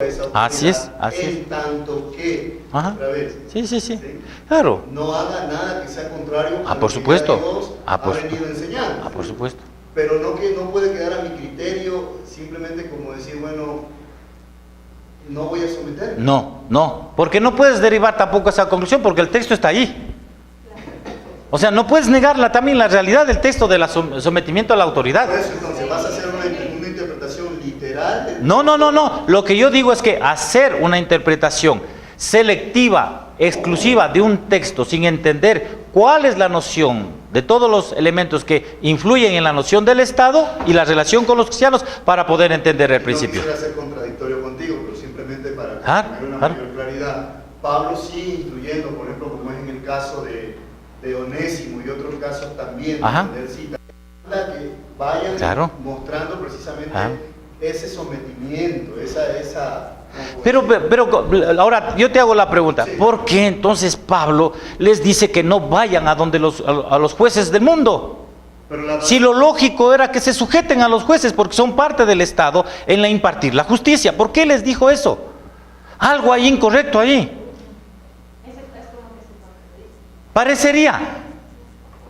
esa así es. en tanto que, Ajá. otra vez, Sí, claro. no haga nada que sea contrario a lo Por que supuesto. ya Dios ha venido enseñando. Por supuesto. Pero no que no puede quedar a mi criterio simplemente como decir, bueno, no voy a someterme. No, porque no puedes derivar tampoco esa conclusión porque el texto está ahí. O sea, no puedes negar también la realidad del texto del sometimiento a la autoridad. Por eso entonces vas a hacer una interpretación literal. No. Lo que yo digo es que hacer una interpretación selectiva, exclusiva de un texto sin entender cuál es la noción de todos los elementos que influyen en la noción del Estado y la relación con los cristianos para poder entender el principio. No quisiera ser contradictorio contigo, pero simplemente para tener una Claro. mayor claridad. Pablo sigue instruyendo, por ejemplo, como es en el caso de Onésimo y otros casos también, de cita, que vayan mostrando precisamente ese sometimiento, esa pero ahora yo te hago la pregunta, ¿por qué entonces Pablo les dice que no vayan a donde a los jueces del mundo? Si lo lógico era que se sujeten a los jueces porque son parte del Estado en la impartir la justicia. ¿Por qué les dijo eso? Algo hay incorrecto ahí. Parecería.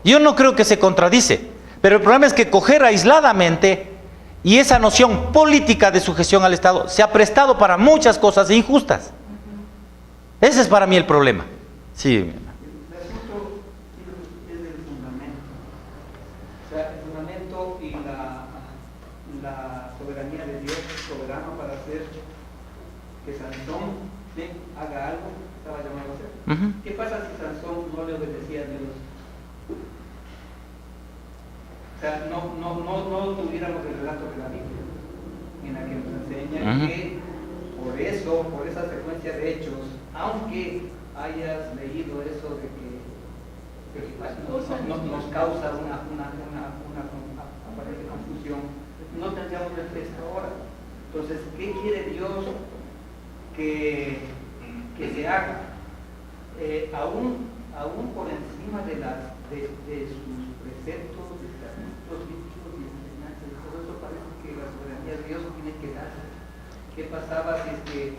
Yo no creo que se contradice, pero el problema es que coger aisladamente y esa noción política de sujeción al Estado se ha prestado para muchas cosas injustas. Ese es para mí el problema. Sí. El asunto es del fundamento. O sea, el fundamento y la soberanía de Dios, soberano para hacer que Sansón haga algo que estaba llamado a hacer. ¿Qué pasa si Sansón no le obedecía a Dios? O sea, no tuviéramos el relato de la Biblia, en la que nos enseña que por esa secuencia de hechos, aunque hayas leído eso de que nos causa una aparente confusión, no tendríamos el texto ahora. Entonces, ¿qué quiere Dios que se haga? Aún por encima de sus preceptos, políticos y enseñanzas, todo eso parece que la soberanía de Dios tiene que darse. ¿Qué pasaba si es que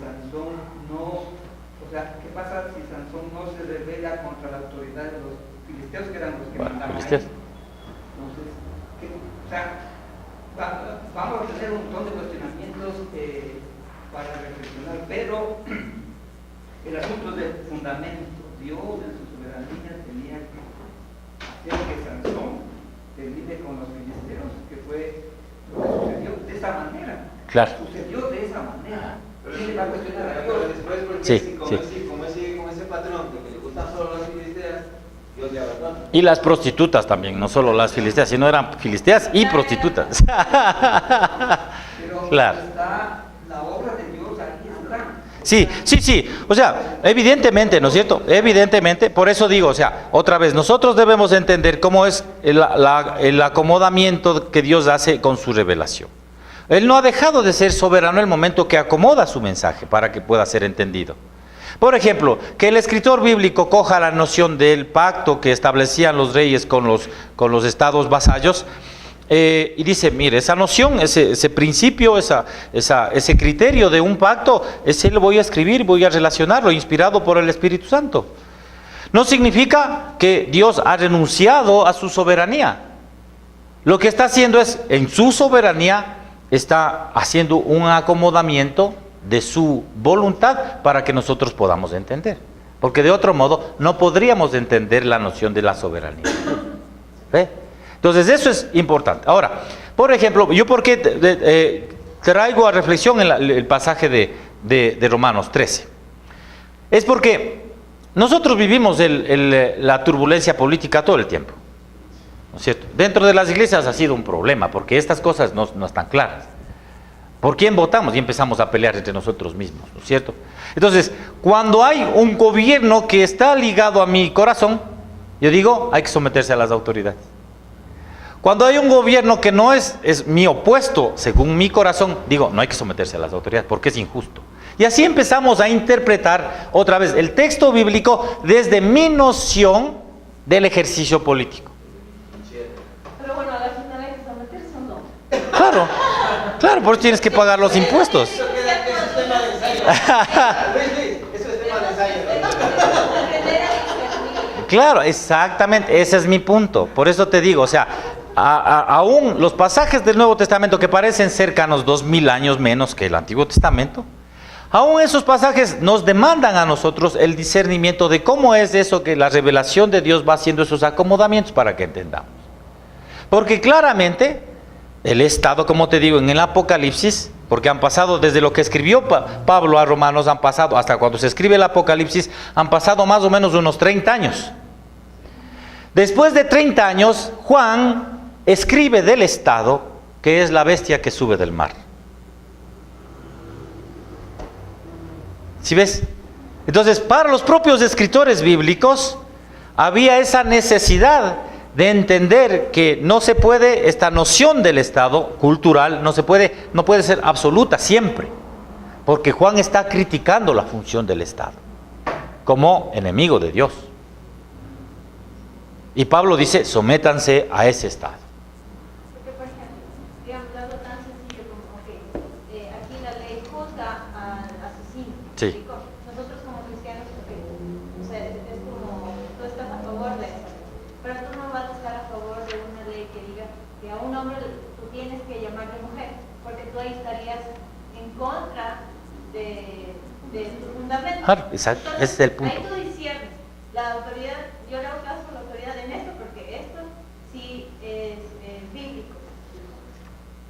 Sansón no, o sea, qué pasa si Sansón no se rebela contra la autoridad de los filisteos, que eran los que mandaban ahí? Entonces, o sea, vamos a tener un montón de cuestionamientos para reflexionar, pero el asunto del fundamento. Dios en su soberanía tenía que hacer que Sansón termine con los filisteos, que fue lo que sucedió de esa manera. Claro. Sucedió de esa manera. ¿Quién le va a cuestionar a Dios? Después, porque como ese patrón de que le gustan solo las filisteas, Dios le abandona. Y las prostitutas también, no solo las filisteas, sino eran filisteas y prostitutas. Pero claro. Está la obra de Dios aquí está. Sí. O sea, evidentemente, ¿no es cierto? Evidentemente, por eso digo, o sea, otra vez, nosotros debemos entender cómo es el acomodamiento que Dios hace con su revelación. Él no ha dejado de ser soberano en el momento que acomoda su mensaje para que pueda ser entendido. Por ejemplo, que el escritor bíblico coja la noción del pacto que establecían los reyes con los estados vasallos, y dice, mire, esa noción, ese principio, ese criterio de un pacto, ese lo voy a escribir, voy a relacionarlo, inspirado por el Espíritu Santo. No significa que Dios ha renunciado a su soberanía. Lo que está haciendo es, en su soberanía, está haciendo un acomodamiento de su voluntad para que nosotros podamos entender. Porque de otro modo, no podríamos entender la noción de la soberanía. ¿Ve? Entonces eso es importante. Ahora, por ejemplo, yo por qué traigo a reflexión el pasaje de Romanos 13. Es porque nosotros vivimos la turbulencia política todo el tiempo, ¿no es cierto? Dentro de las iglesias ha sido un problema, porque estas cosas no están claras. ¿Por quién votamos? Y empezamos a pelear entre nosotros mismos, ¿no es cierto? Entonces, cuando hay un gobierno que está ligado a mi corazón, yo digo, hay que someterse a las autoridades. Cuando hay un gobierno que no es mi opuesto, según mi corazón, digo, no hay que someterse a las autoridades porque es injusto. Y así empezamos a interpretar otra vez el texto bíblico desde mi noción del ejercicio político. Pero bueno, a la final hay que someterse o no. Claro, por eso tienes que pagar los impuestos. Eso Luis, eso es tema de ensayo. Claro, exactamente, ese es mi punto. Por eso te digo, o sea, aún los pasajes del Nuevo Testamento que parecen cercanos 2000 años menos que el Antiguo Testamento, aún esos pasajes nos demandan a nosotros el discernimiento de cómo es eso que la revelación de Dios va haciendo esos acomodamientos para que entendamos. Porque claramente el estado, como te digo, en el Apocalipsis, porque han pasado desde lo que escribió Pablo a Romanos, han pasado hasta cuando se escribe el Apocalipsis, han pasado más o menos unos 30 años. Después de 30 años, Juan escribe del estado que es la bestia que sube del mar. ¿Sí ves? Entonces, para los propios escritores bíblicos, había esa necesidad de entender que no se puede, esta noción del estado cultural, no puede ser absoluta siempre, porque Juan está criticando la función del estado como enemigo de Dios. Y Pablo dice, sométanse a ese estado. Porque, por ejemplo, digamos, algo tan sencillo como que aquí la ley juzga al asesino. Sí. Nosotros como cristianos, o sea, es como, tú estás a favor de eso, pero tú no vas a estar a favor de una ley que diga que a un hombre tú tienes que llamarle mujer, porque tú ahí estarías en contra de tu fundamento. Claro, exacto, Entonces, ese es el punto. ahí tú disiernes la autoridad, yo le hago caso a la autoridad en esto, porque esto sí es bíblico,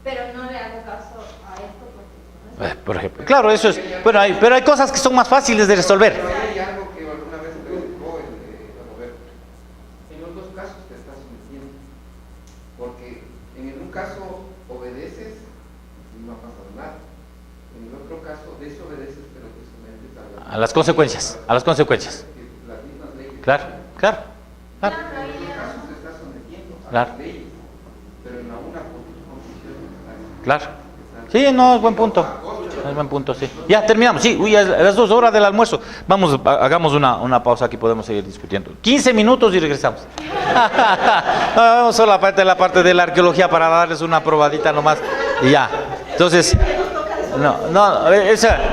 pero no le hago caso a esto porque no es Por ejemplo, claro, eso es, bueno, pero hay cosas que son más fáciles de resolver. Pero hay algo que alguna vez preguntó Roberto. En los dos casos te estás sometiendo. Porque en un caso obedeces y no ha pasado nada. En el otro caso desobedeces, pero te sometes A las consecuencias, a las consecuencias. Las mismas leyes. Claro, claro, claro. En los dos casos te estás sometiendo a Claro. las leyes, pero en la una por tus condiciones. Claro. Sí, no, es buen punto. Es buen punto, sí. Ya terminamos, sí. Uy, a las 2 horas del almuerzo. Vamos, hagamos una pausa aquí, podemos seguir discutiendo. 15 minutos y regresamos. Vamos solo la parte de la arqueología para darles una probadita nomás. Y ya. Entonces,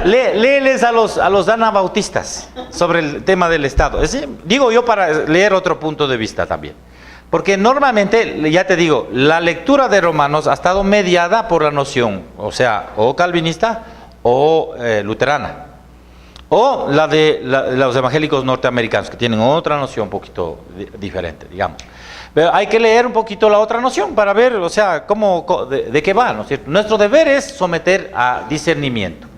léeles a los anabautistas sobre el tema del Estado. Digo yo para leer otro punto de vista también. Porque normalmente, ya te digo, la lectura de Romanos ha estado mediada por la noción, o sea, o calvinista o luterana, o la de los evangélicos norteamericanos, que tienen otra noción un poquito diferente, digamos. Pero hay que leer un poquito la otra noción para ver, o sea, de qué va, ¿no es cierto? Nuestro deber es someter a discernimiento.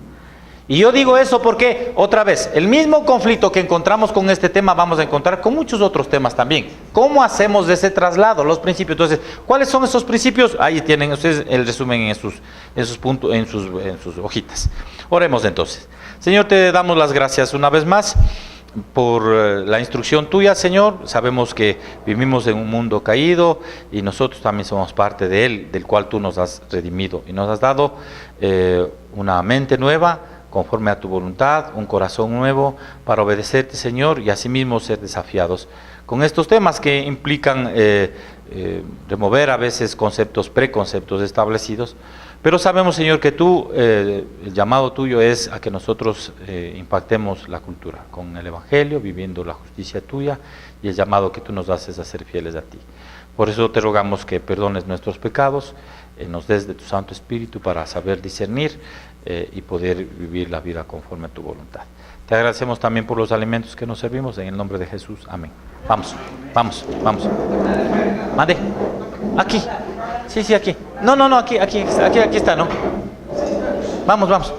Y yo digo eso porque, otra vez, el mismo conflicto que encontramos con este tema vamos a encontrar con muchos otros temas también. ¿Cómo hacemos ese traslado, los principios? Entonces, ¿cuáles son esos principios? Ahí tienen ustedes el resumen en sus puntos, en sus hojitas. Oremos entonces. Señor, te damos las gracias una vez más por la instrucción tuya, Señor. Sabemos que vivimos en un mundo caído y nosotros también somos parte de él, del cual tú nos has redimido y nos has dado una mente nueva, conforme a tu voluntad, un corazón nuevo para obedecerte, Señor, y asimismo ser desafiados con estos temas que implican remover a veces preconceptos establecidos, pero sabemos, Señor, que tú, el llamado tuyo es a que nosotros impactemos la cultura con el Evangelio, viviendo la justicia tuya, y el llamado que tú nos haces a ser fieles a ti. Por eso te rogamos que perdones nuestros pecados, nos des de tu Santo Espíritu para saber discernir y poder vivir la vida conforme a tu voluntad. Te agradecemos también por los alimentos que nos servimos, en el nombre de Jesús. Amén. Vamos. Mande. Aquí. Sí, aquí. No, aquí está, ¿no? Vamos.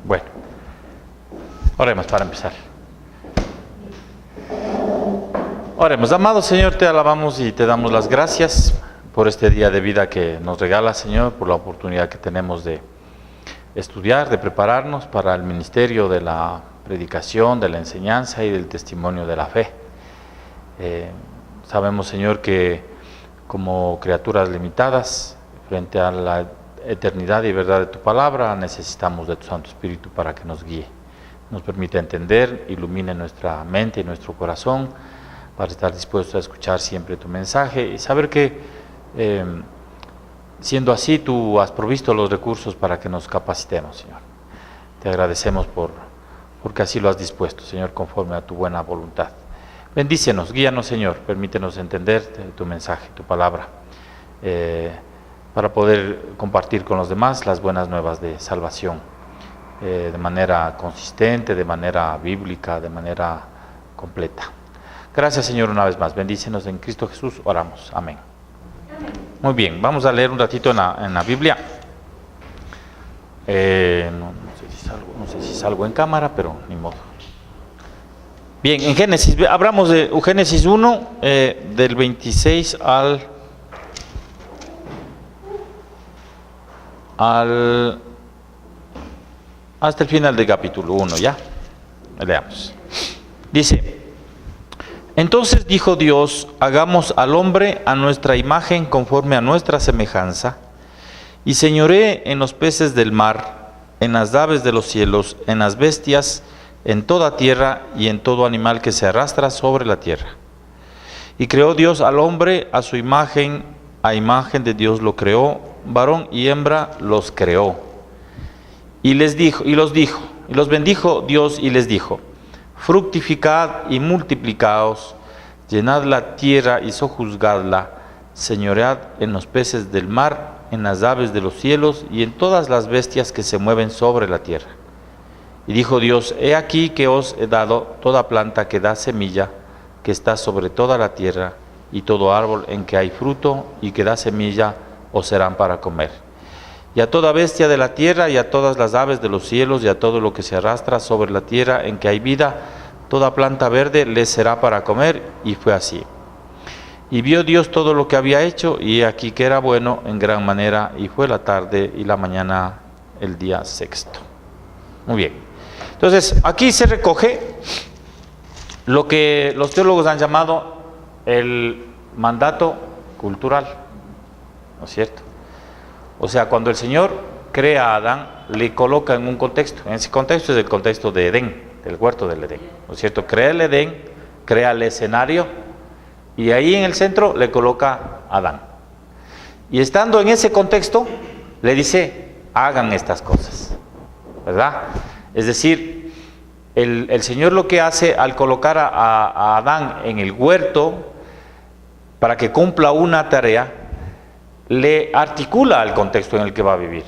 Bueno, oremos para empezar. Oremos. Amado Señor, te alabamos y te damos las gracias por este día de vida que nos regala, Señor, por la oportunidad que tenemos de estudiar, de prepararnos para el ministerio de la predicación, de la enseñanza y del testimonio de la fe. Sabemos, Señor, que como criaturas limitadas, frente a la eternidad y verdad de tu palabra, necesitamos de tu Santo Espíritu para que nos guíe, nos permita entender, ilumine nuestra mente y nuestro corazón, para estar dispuestos a escuchar siempre tu mensaje y saber que, siendo así, tú has provisto los recursos para que nos capacitemos, Señor. Te agradecemos porque así lo has dispuesto, Señor, conforme a tu buena voluntad. Bendícenos, guíanos, Señor, permítenos entender tu mensaje, tu palabra, para poder compartir con los demás las buenas nuevas de salvación, de manera consistente, de manera bíblica, de manera completa. Gracias, Señor, una vez más. Bendícenos en Cristo Jesús, oramos. Amén. Muy bien, vamos a leer un ratito en la Biblia. No sé si salgo en cámara, pero ni modo. Bien, en Génesis, hablamos de Génesis 1, del 26 hasta el final del capítulo 1, ¿ya? Leamos. Dice: entonces dijo Dios, hagamos al hombre a nuestra imagen conforme a nuestra semejanza, y señoree en los peces del mar, en las aves de los cielos, en las bestias, en toda tierra y en todo animal que se arrastra sobre la tierra. Y creó Dios al hombre a su imagen, a imagen de Dios lo creó, varón y hembra los creó. Y los bendijo Dios y les dijo: fructificad y multiplicaos, llenad la tierra y sojuzgadla, señoread en los peces del mar, en las aves de los cielos y en todas las bestias que se mueven sobre la tierra. Y dijo Dios: he aquí que os he dado toda planta que da semilla, que está sobre toda la tierra, y todo árbol en que hay fruto y que da semilla, os serán para comer. Y a toda bestia de la tierra, y a todas las aves de los cielos, y a todo lo que se arrastra sobre la tierra en que hay vida, toda planta verde les será para comer. Y fue así. Y vio Dios todo lo que había hecho, y aquí que era bueno en gran manera, y fue la tarde y la mañana el día sexto. Muy bien. Entonces, aquí se recoge lo que los teólogos han llamado el mandato cultural, ¿no es cierto? O sea, cuando el Señor crea a Adán, le coloca en un contexto. En ese contexto es el contexto de Edén, del huerto del Edén, ¿no es cierto? Crea el Edén, crea el escenario, y ahí en el centro le coloca a Adán. Y estando en ese contexto, le dice: hagan estas cosas, ¿verdad? Es decir, el Señor lo que hace al colocar a Adán en el huerto para que cumpla una tarea, le articula al contexto en el que va a vivir.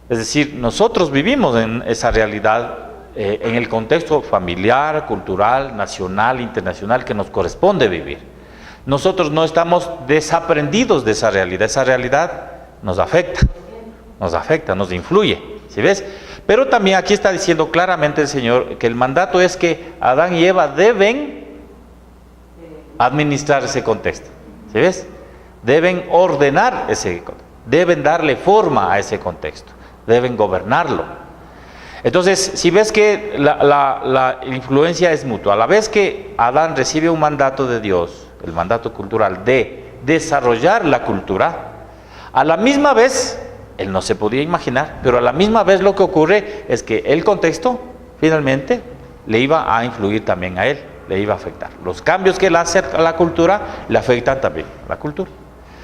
Es decir, nosotros vivimos en esa realidad, en el contexto familiar, cultural, nacional, internacional que nos corresponde vivir. Nosotros no estamos desaprendidos de esa realidad nos afecta, nos influye, ¿sí ves? Pero también aquí está diciendo claramente el Señor que el mandato es que Adán y Eva deben administrar ese contexto, ¿sí ves? Deben ordenar ese contexto, deben darle forma a ese contexto, deben gobernarlo. Entonces, si ves que la influencia es mutua, a la vez que Adán recibe un mandato de Dios, el mandato cultural de desarrollar la cultura, a la misma vez, él no se podía imaginar, pero a la misma vez lo que ocurre es que el contexto finalmente le iba a influir también a él, le iba a afectar. Los cambios que él hace a la cultura le afectan también a la cultura.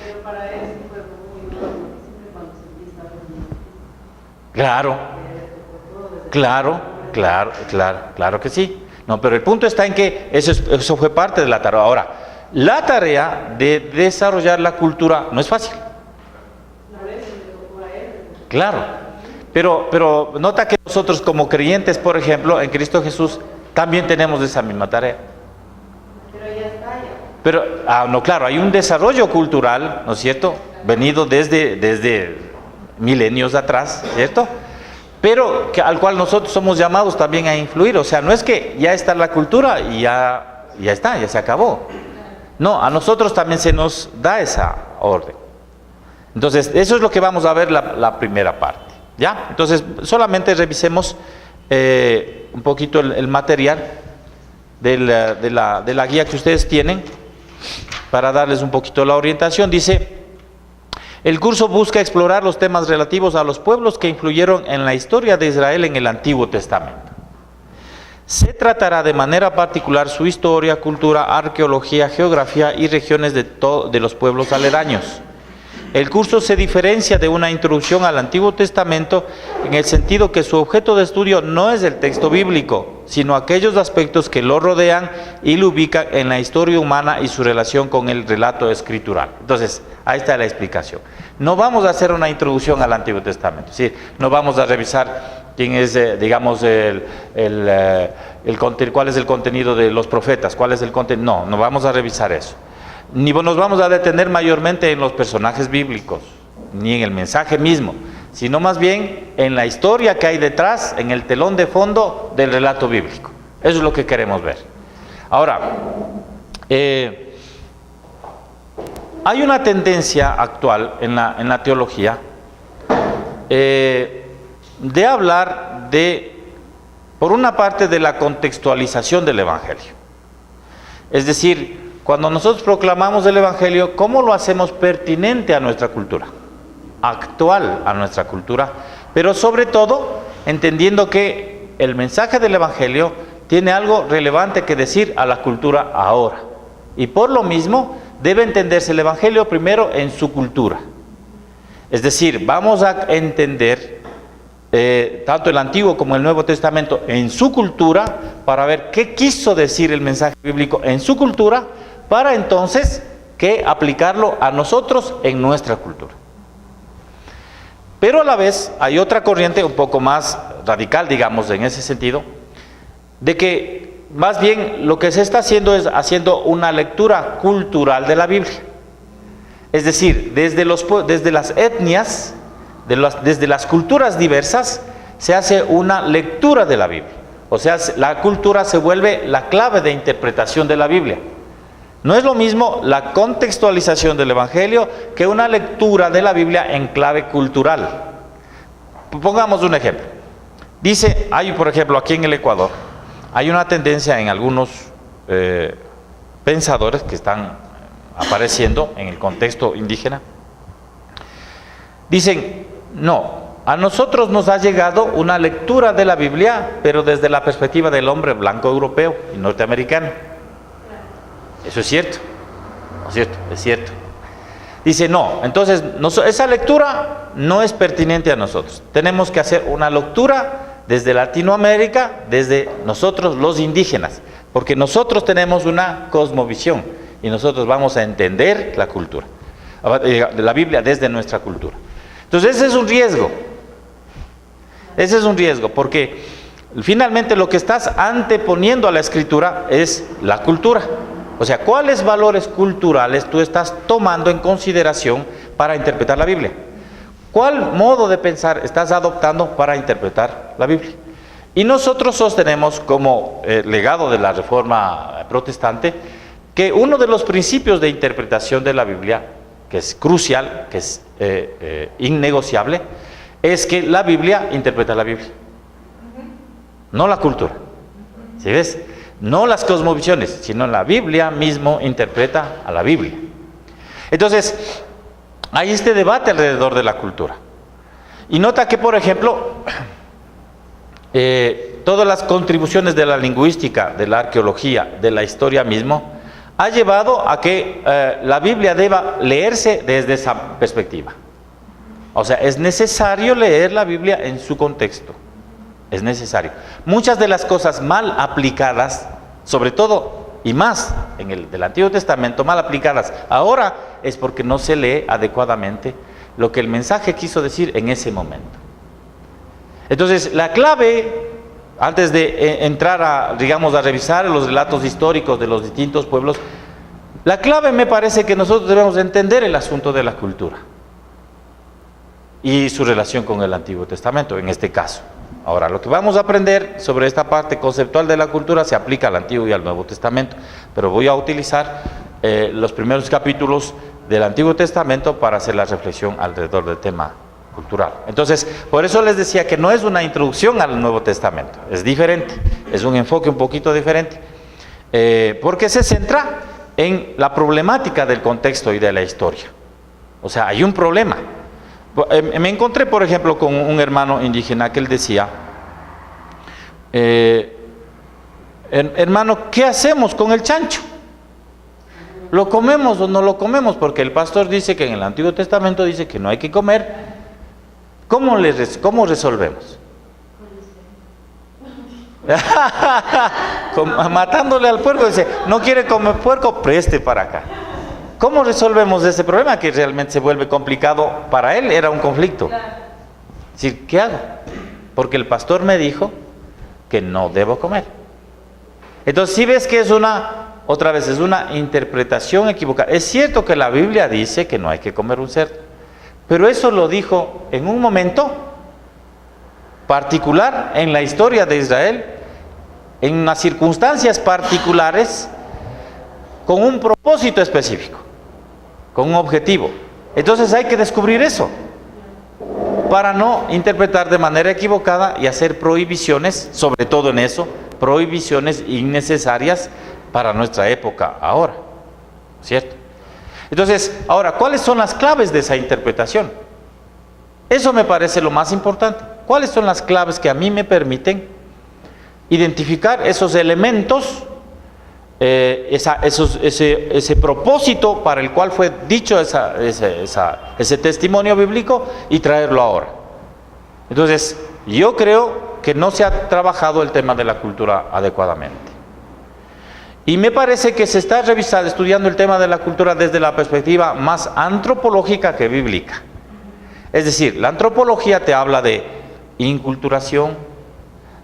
Pero para él sí fue muy duro, siempre cuando se empieza a Claro que sí. No, pero el punto está en que eso fue parte de la tarea. Ahora, la tarea de desarrollar la cultura no es fácil. Claro, pero nota que nosotros como creyentes, por ejemplo, en Cristo Jesús, también tenemos esa misma tarea. Pero ya está ya. Pero, no, claro, hay un desarrollo cultural, ¿no es cierto?, venido desde milenios atrás, ¿cierto? pero al cual nosotros somos llamados también a influir. O sea, no es que ya está la cultura y ya está, ya se acabó. No, a nosotros también se nos da esa orden. Entonces, eso es lo que vamos a ver la primera parte, ¿ya? Entonces, solamente revisemos un poquito el material de la guía que ustedes tienen para darles un poquito la orientación. Dice: el curso busca explorar los temas relativos a los pueblos que influyeron en la historia de Israel en el Antiguo Testamento. Se tratará de manera particular su historia, cultura, arqueología, geografía y regiones de los pueblos aledaños. El curso se diferencia de una introducción al Antiguo Testamento en el sentido que su objeto de estudio no es el texto bíblico, sino aquellos aspectos que lo rodean y lo ubican en la historia humana y su relación con el relato escritural. Entonces, ahí está la explicación. No vamos a hacer una introducción al Antiguo Testamento, ¿sí? No vamos a revisar quién es, digamos, cuál es el contenido de los profetas, cuál es el contenido. No vamos a revisar eso. Ni nos vamos a detener mayormente en los personajes bíblicos, ni en el mensaje mismo, sino más bien en la historia que hay detrás, en el telón de fondo del relato bíblico. Eso es lo que queremos ver. Ahora, hay una tendencia actual en la teología de hablar por una parte, de la contextualización del Evangelio. Es decir, cuando nosotros proclamamos el Evangelio, ¿cómo lo hacemos pertinente a nuestra cultura? Actual a nuestra cultura, pero sobre todo entendiendo que el mensaje del Evangelio tiene algo relevante que decir a la cultura ahora. Y por lo mismo, debe entenderse el Evangelio primero en su cultura. Es decir, vamos a entender tanto el Antiguo como el Nuevo Testamento en su cultura, para ver qué quiso decir el mensaje bíblico en su cultura, para entonces que aplicarlo a nosotros en nuestra cultura. Pero a la vez hay otra corriente un poco más radical, digamos, en ese sentido, de que más bien lo que se está haciendo es haciendo una lectura cultural de la Biblia. Es decir, desde las etnias, desde las culturas diversas, se hace una lectura de la Biblia. O sea, la cultura se vuelve la clave de interpretación de la Biblia. No es lo mismo la contextualización del Evangelio que una lectura de la Biblia en clave cultural. Pongamos un ejemplo. Dice, por ejemplo, aquí en el Ecuador, hay una tendencia en algunos pensadores que están apareciendo en el contexto indígena. Dicen, no, a nosotros nos ha llegado una lectura de la Biblia, pero desde la perspectiva del hombre blanco europeo y norteamericano. Eso es cierto, ¿no es cierto? Es cierto. Dice, no, entonces esa lectura no es pertinente a nosotros. Tenemos que hacer una lectura desde Latinoamérica, desde nosotros los indígenas, porque nosotros tenemos una cosmovisión y nosotros vamos a entender la cultura, la Biblia desde nuestra cultura. Entonces ese es un riesgo. Ese es un riesgo, porque finalmente lo que estás anteponiendo a la escritura es la cultura. O sea, ¿cuáles valores culturales tú estás tomando en consideración para interpretar la Biblia? ¿Cuál modo de pensar estás adoptando para interpretar la Biblia? Y nosotros sostenemos como legado de la Reforma Protestante que uno de los principios de interpretación de la Biblia, que es crucial, que es innegociable, es que la Biblia interpreta la Biblia, no la cultura. ¿Sí ves? No las cosmovisiones, sino la Biblia mismo interpreta a la Biblia. Entonces, hay este debate alrededor de la cultura. Y nota que, por ejemplo, todas las contribuciones de la lingüística, de la arqueología, de la historia mismo, ha llevado a que la Biblia deba leerse desde esa perspectiva. O sea, es necesario leer la Biblia en su contexto. Es necesario. Muchas de las cosas mal aplicadas, sobre todo y más en el del Antiguo Testamento, mal aplicadas ahora, es porque no se lee adecuadamente lo que el mensaje quiso decir en ese momento. Entonces, la clave, antes de entrar a revisar los relatos históricos de los distintos pueblos, la clave me parece que nosotros debemos entender el asunto de la cultura y su relación con el Antiguo Testamento, en este caso. Ahora, lo que vamos a aprender sobre esta parte conceptual de la cultura se aplica al Antiguo y al Nuevo Testamento, pero voy a utilizar los primeros capítulos del Antiguo Testamento para hacer la reflexión alrededor del tema cultural. Entonces, por eso les decía que no es una introducción al Nuevo Testamento, es diferente, es un enfoque un poquito diferente, porque se centra en la problemática del contexto y de la historia. O sea, hay un problema. Me encontré, por ejemplo, con un hermano indígena que él decía, hermano, ¿qué hacemos con el chancho? ¿Lo comemos o no lo comemos? Porque el pastor dice que en el Antiguo Testamento dice que no hay que comer. ¿Cómo resolvemos? Matándole al puerco, dice, no quiere comer puerco, preste para acá. ¿Cómo resolvemos ese problema que realmente se vuelve complicado? Para él era un conflicto. Es decir, ¿qué hago? Porque el pastor me dijo que no debo comer. Entonces, si ves que es otra vez, es una interpretación equivocada. Es cierto que la Biblia dice que no hay que comer un cerdo, pero eso lo dijo en un momento particular en la historia de Israel, en unas circunstancias particulares, con un propósito específico, con un objetivo. Entonces hay que descubrir eso, para no interpretar de manera equivocada y hacer prohibiciones, sobre todo en eso, prohibiciones innecesarias para nuestra época ahora, ¿cierto? Entonces, ahora, ¿cuáles son las claves de esa interpretación? Eso me parece lo más importante. ¿Cuáles son las claves que a mí me permiten identificar esos elementos, ese propósito para el cual fue dicho ese testimonio bíblico y traerlo ahora? Entonces, yo creo que no se ha trabajado el tema de la cultura adecuadamente. Y me parece que se está estudiando el tema de la cultura desde la perspectiva más antropológica que bíblica. Es decir, la antropología te habla de inculturación,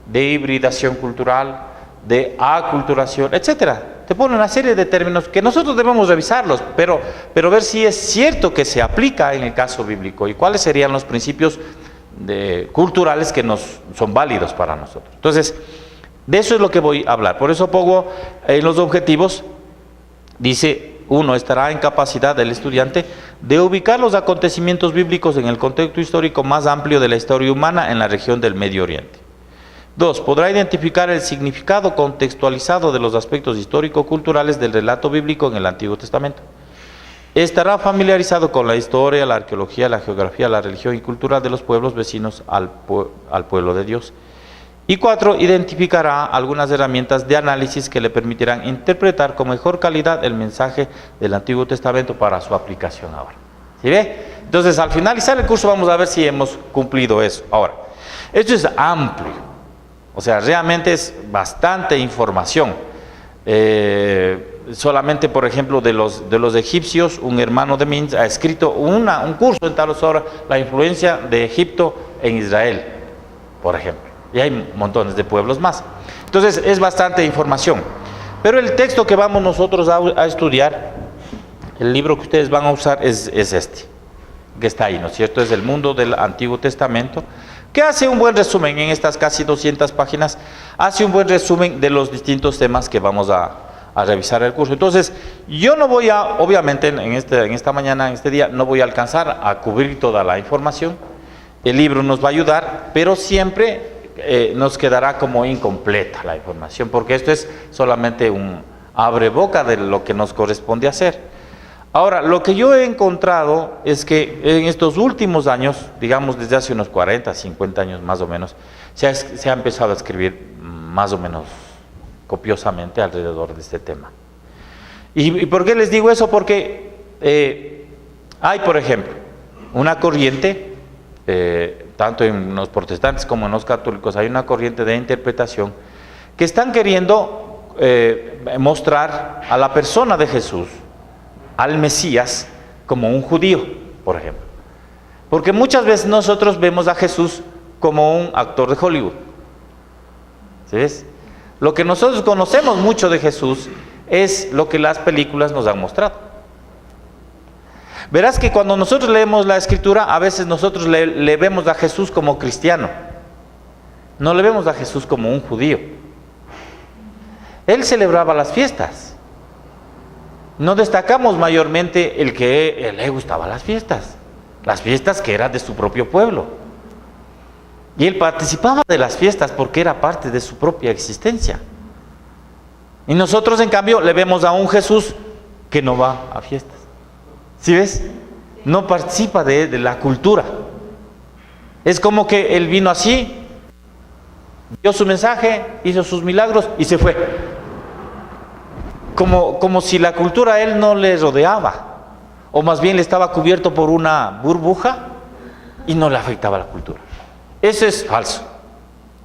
de hibridación cultural, de aculturación, etcétera. Te pone una serie de términos que nosotros debemos revisarlos, pero ver si es cierto que se aplica en el caso bíblico y cuáles serían los principios culturales que son válidos para nosotros. Entonces, de eso es lo que voy a hablar. Por eso pongo en los objetivos, dice, 1, estará en capacidad del estudiante de ubicar los acontecimientos bíblicos en el contexto histórico más amplio de la historia humana en la región del Medio Oriente. 2, podrá identificar el significado contextualizado de los aspectos histórico-culturales del relato bíblico en el Antiguo Testamento. Estará familiarizado con la historia, la arqueología, la geografía, la religión y cultura de los pueblos vecinos al pueblo de Dios. Y 4, identificará algunas herramientas de análisis que le permitirán interpretar con mejor calidad el mensaje del Antiguo Testamento para su aplicación ahora. ¿Sí ve? Entonces, al finalizar el curso vamos a ver si hemos cumplido eso. Ahora, esto es amplio, o sea, realmente es bastante información. Solamente, por ejemplo, de los egipcios, un hermano de Minsk ha escrito un curso en Talos ahora, la influencia de Egipto en Israel, por ejemplo. Y hay montones de pueblos más. Entonces es bastante información. Pero el texto que vamos nosotros a estudiar, el libro que ustedes van a usar es este, que está ahí, ¿no es cierto? Es El Mundo del Antiguo Testamento, que hace un buen resumen en estas casi 200 páginas, hace un buen resumen de los distintos temas que vamos a revisar el curso. Entonces, yo no voy a, obviamente en esta mañana, en este día, no voy a alcanzar a cubrir toda la información. El libro nos va a ayudar, pero siempre nos quedará como incompleta la información, porque esto es solamente un abreboca de lo que nos corresponde hacer. Ahora, lo que yo he encontrado es que en estos últimos años, digamos desde hace unos 40, 50 años más o menos, se ha empezado a escribir más o menos copiosamente alrededor de este tema. ¿Y por qué les digo eso? Porque hay, por ejemplo, una corriente, tanto en los protestantes como en los católicos, hay una corriente de interpretación que están queriendo mostrar a la persona de Jesús, al Mesías, como un judío, por ejemplo. Porque muchas veces nosotros vemos a Jesús como un actor de Hollywood. ¿Sí ves? Lo que nosotros conocemos mucho de Jesús es lo que las películas nos han mostrado. Verás que cuando nosotros leemos la Escritura, a veces nosotros le vemos a Jesús como cristiano. No le vemos a Jesús como un judío. Él celebraba las fiestas. No destacamos mayormente el que le gustaba las fiestas que eran de su propio pueblo. Y él participaba de las fiestas porque era parte de su propia existencia. Y nosotros, en cambio, le vemos a un Jesús que no va a fiestas. ¿Sí ves? No participa de la cultura. Es como que él vino así, dio su mensaje, hizo sus milagros y se fue. Como si la cultura a él no le rodeaba, o más bien le estaba cubierto por una burbuja y no le afectaba la cultura. Eso es falso.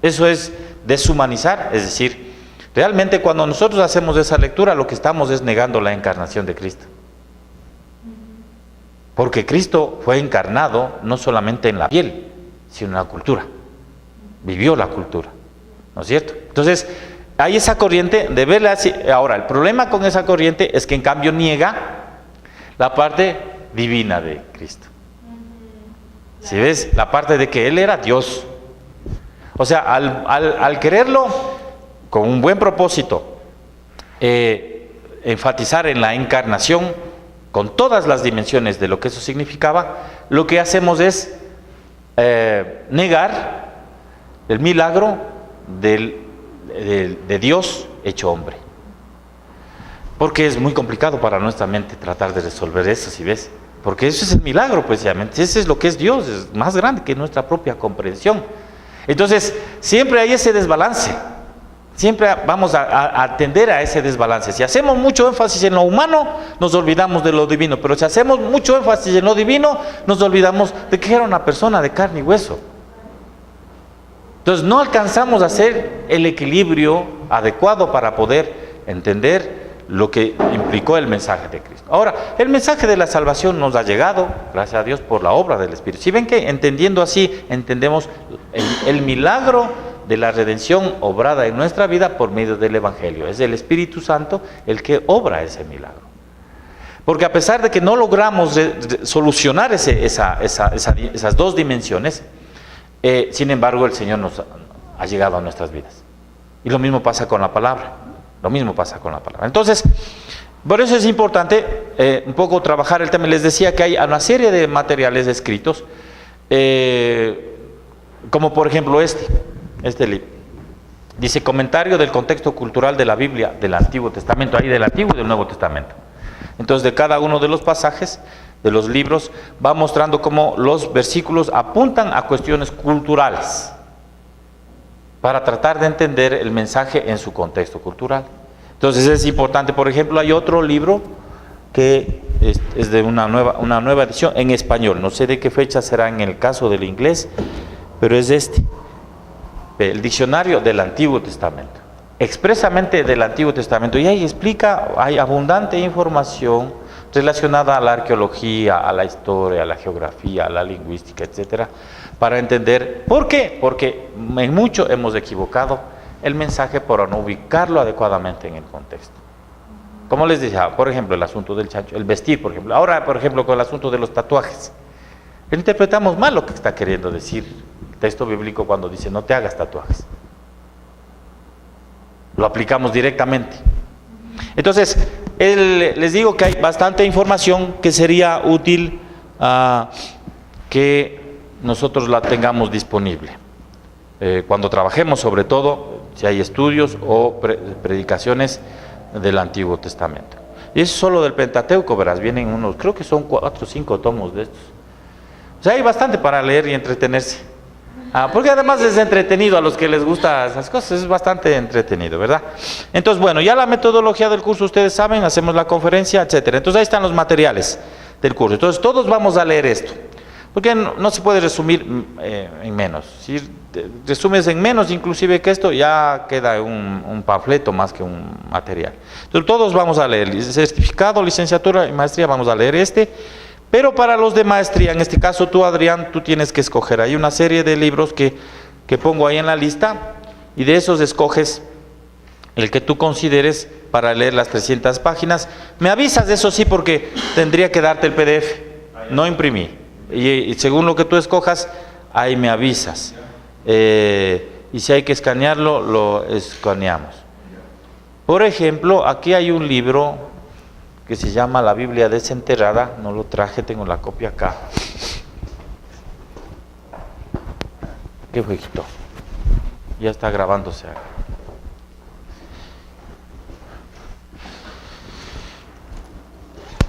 Eso es deshumanizar, es decir, realmente cuando nosotros hacemos esa lectura, lo que estamos es negando la encarnación de Cristo. Porque Cristo fue encarnado no solamente en la piel, sino en la cultura. Vivió la cultura, ¿no es cierto? Entonces, hay esa corriente de verla así. Ahora, el problema con esa corriente es que en cambio niega la parte divina de Cristo. Si ves, la parte de que Él era Dios. O sea, al quererlo con un buen propósito, enfatizar en la encarnación, con todas las dimensiones de lo que eso significaba, lo que hacemos es negar el milagro de Dios hecho hombre. Porque es muy complicado para nuestra mente tratar de resolver eso, si ves. Porque eso es el milagro, precisamente. Ese es lo que es Dios, es más grande que nuestra propia comprensión. Entonces, siempre hay ese desbalance. Siempre vamos a atender a ese desbalance. Si hacemos mucho énfasis en lo humano, nos olvidamos de lo divino. Pero si hacemos mucho énfasis en lo divino, nos olvidamos de que era una persona de carne y hueso. Entonces, no alcanzamos a hacer el equilibrio adecuado para poder entender lo que implicó el mensaje de Cristo. Ahora, el mensaje de la salvación nos ha llegado, gracias a Dios, por la obra del Espíritu. Si ven que entendiendo así, entendemos el milagro de la redención obrada en nuestra vida por medio del Evangelio. Es el Espíritu Santo el que obra ese milagro. Porque a pesar de que no logramos solucionar esas dos dimensiones, sin embargo el Señor nos ha llegado a nuestras vidas. Y lo mismo pasa con la palabra. Lo mismo pasa con la palabra. Entonces, por eso es importante un poco trabajar el tema. Les decía que hay una serie de materiales escritos, como por ejemplo este libro. Dice comentario del contexto cultural de la Biblia, del Antiguo Testamento, ahí del Antiguo y del Nuevo Testamento. Entonces, de cada uno de los pasajes de los libros va mostrando cómo los versículos apuntan a cuestiones culturales, para tratar de entender el mensaje en su contexto cultural. Entonces es importante, por ejemplo, hay otro libro que es de una nueva edición en español, no sé de qué fecha será en el caso del inglés, pero es el diccionario del Antiguo Testamento, expresamente del Antiguo Testamento, y ahí explica, hay abundante información relacionada a la arqueología, a la historia, a la geografía, a la lingüística, etcétera, para entender por qué, porque en mucho hemos equivocado el mensaje por no ubicarlo adecuadamente en el contexto. Como les decía, por ejemplo, el asunto del chancho, el vestir, por ejemplo. Ahora, por ejemplo, con el asunto de los tatuajes. Interpretamos mal lo que está queriendo decir el texto bíblico cuando dice no te hagas tatuajes. Lo aplicamos directamente. Entonces, les digo que hay bastante información que sería útil que nosotros la tengamos disponible. Cuando trabajemos, sobre todo, si hay estudios o predicaciones del Antiguo Testamento. Y eso solo del Pentateuco, verás, vienen unos, creo que son 4 o 5 tomos de estos. O sea, hay bastante para leer y entretenerse. Porque además es entretenido a los que les gustan esas cosas, es bastante entretenido, ¿verdad? Entonces, bueno, ya la metodología del curso, ustedes saben, hacemos la conferencia, etcétera. Entonces ahí están los materiales del curso. Entonces todos vamos a leer esto, porque no se puede resumir en menos. Si resumes en menos inclusive que esto, ya queda un panfleto más que un material. Entonces todos vamos a leer, certificado, licenciatura y maestría, vamos a leer pero para los de maestría, en este caso tú, Adrián, tú tienes que escoger. Hay una serie de libros que pongo ahí en la lista, y de esos escoges el que tú consideres para leer las 300 páginas. Me avisas, eso sí, porque tendría que darte el PDF, no imprimí. Y según lo que tú escojas, ahí me avisas. y si hay que escanearlo, lo escaneamos. Por ejemplo, aquí hay un libro que se llama La Biblia Desenterrada, no lo traje, tengo la copia acá. ¿Qué fue, hijito? Ya está grabándose.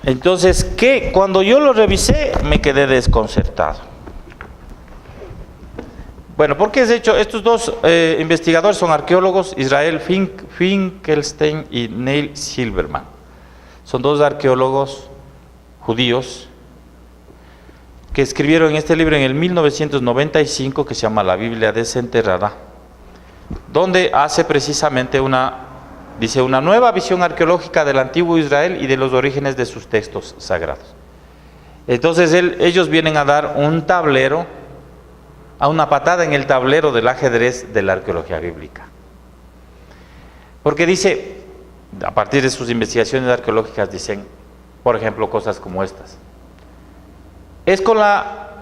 Entonces, que cuando yo lo revisé me quedé desconcertado. Bueno, porque de hecho estos dos investigadores son arqueólogos, Israel Finkelstein y Neil Silverman. Son dos arqueólogos judíos que escribieron este libro en el 1995 que se llama La Biblia Desenterrada, donde hace precisamente una nueva visión arqueológica del antiguo Israel y de los orígenes de sus textos sagrados. Entonces ellos vienen a dar un tablero, a una patada en el tablero del ajedrez de la arqueología bíblica. Porque dice, a partir de sus investigaciones arqueológicas, dicen, por ejemplo, cosas como estas. Es con la